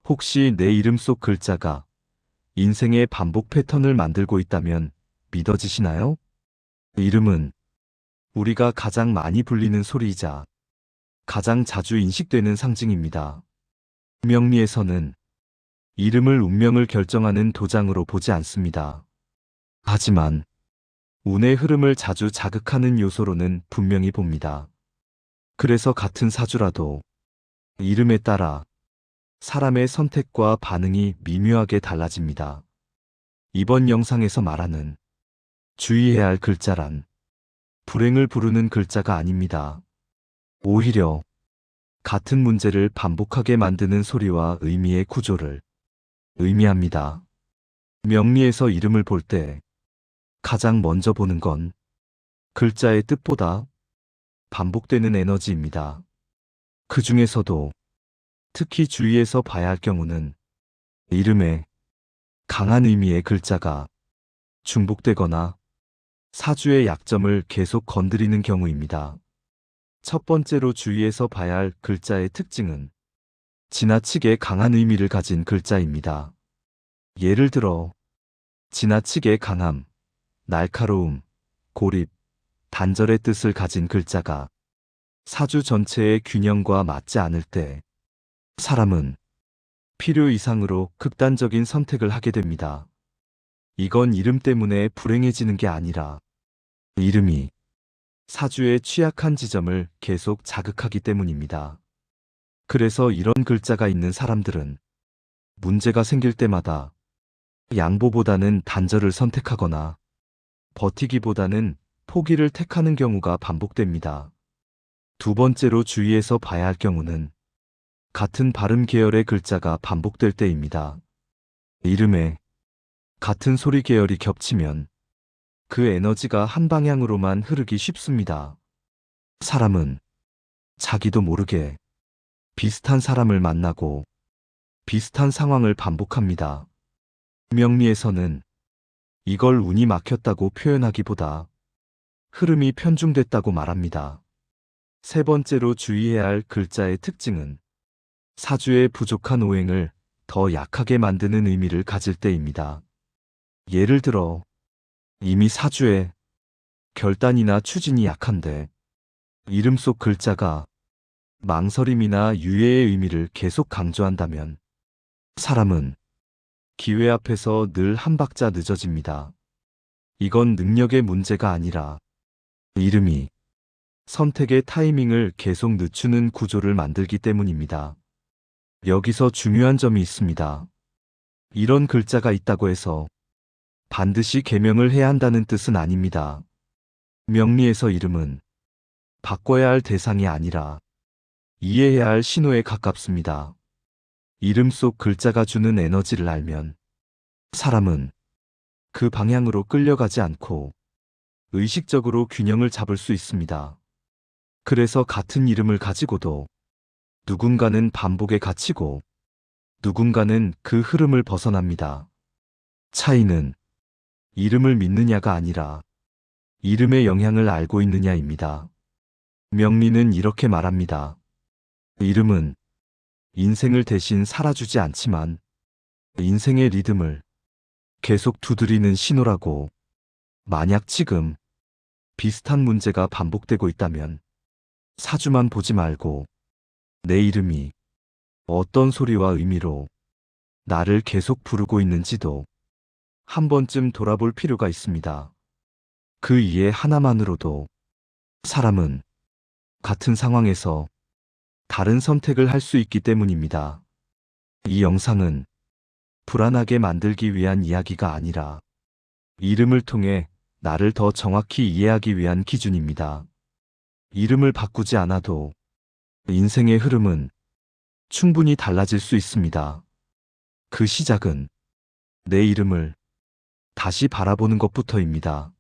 혹시 내 이름 속 글자가 인생의 반복 패턴을 만들고 있다면 믿어지시나요? 이름은 우리가 가장 많이 불리는 소리이자 가장 자주 인식되는 상징입니다. 명리에서는 이름을 운명을 결정하는 도장으로 보지 않습니다. 하지만 운의 흐름을 자주 자극하는 요소로는 분명히 봅니다. 그래서 같은 사주라도 이름에 따라 사람의 선택과 반응이 미묘하게 달라집니다. 이번 영상에서 말하는 주의해야 할 글자란 불행을 부르는 글자가 아닙니다. 오히려 같은 문제를 반복하게 만드는 소리와 의미의 구조를 의미합니다. 명리에서 이름을 볼 때 가장 먼저 보는 건 글자의 뜻보다 반복되는 에너지입니다. 그 중에서도 특히 주의해서 봐야 할 경우는 이름에 강한 의미의 글자가 중복되거나 사주의 약점을 계속 건드리는 경우입니다. 첫 번째로 주의해서 봐야 할 글자의 특징은 지나치게 강한 의미를 가진 글자입니다. 예를 들어 지나치게 강함, 날카로움, 고립, 단절의 뜻을 가진 글자가 사주 전체의 균형과 맞지 않을 때 사람은 필요 이상으로 극단적인 선택을 하게 됩니다. 이건 이름 때문에 불행해지는 게 아니라 이름이 사주의 취약한 지점을 계속 자극하기 때문입니다. 그래서 이런 글자가 있는 사람들은 문제가 생길 때마다 양보보다는 단절을 선택하거나 버티기보다는 포기를 택하는 경우가 반복됩니다. 두 번째로 주의해서 봐야 할 경우는 같은 발음 계열의 글자가 반복될 때입니다. 이름에 같은 소리 계열이 겹치면 그 에너지가 한 방향으로만 흐르기 쉽습니다. 사람은 자기도 모르게 비슷한 사람을 만나고 비슷한 상황을 반복합니다. 명리에서는 이걸 운이 막혔다고 표현하기보다 흐름이 편중됐다고 말합니다. 세 번째로 주의해야 할 글자의 특징은 사주의 부족한 오행을 더 약하게 만드는 의미를 가질 때입니다. 예를 들어 이미 사주에 결단이나 추진이 약한데 이름 속 글자가 망설임이나 유예의 의미를 계속 강조한다면 사람은 기회 앞에서 늘 한 박자 늦어집니다. 이건 능력의 문제가 아니라 이름이 선택의 타이밍을 계속 늦추는 구조를 만들기 때문입니다. 여기서 중요한 점이 있습니다. 이런 글자가 있다고 해서 반드시 개명을 해야 한다는 뜻은 아닙니다. 명리에서 이름은 바꿔야 할 대상이 아니라 이해해야 할 신호에 가깝습니다. 이름 속 글자가 주는 에너지를 알면 사람은 그 방향으로 끌려가지 않고 의식적으로 균형을 잡을 수 있습니다. 그래서 같은 이름을 가지고도 누군가는 반복에 갇히고 누군가는 그 흐름을 벗어납니다. 차이는 이름을 믿느냐가 아니라 이름의 영향을 알고 있느냐입니다. 명리는 이렇게 말합니다. 이름은 인생을 대신 살아주지 않지만 인생의 리듬을 계속 두드리는 신호라고. 만약 지금 비슷한 문제가 반복되고 있다면 사주만 보지 말고 내 이름이 어떤 소리와 의미로 나를 계속 부르고 있는지도 한 번쯤 돌아볼 필요가 있습니다. 그 이해 하나만으로도 사람은 같은 상황에서 다른 선택을 할 수 있기 때문입니다. 이 영상은 불안하게 만들기 위한 이야기가 아니라 이름을 통해 나를 더 정확히 이해하기 위한 기준입니다. 이름을 바꾸지 않아도 인생의 흐름은 충분히 달라질 수 있습니다. 그 시작은 내 이름을 다시 바라보는 것부터입니다.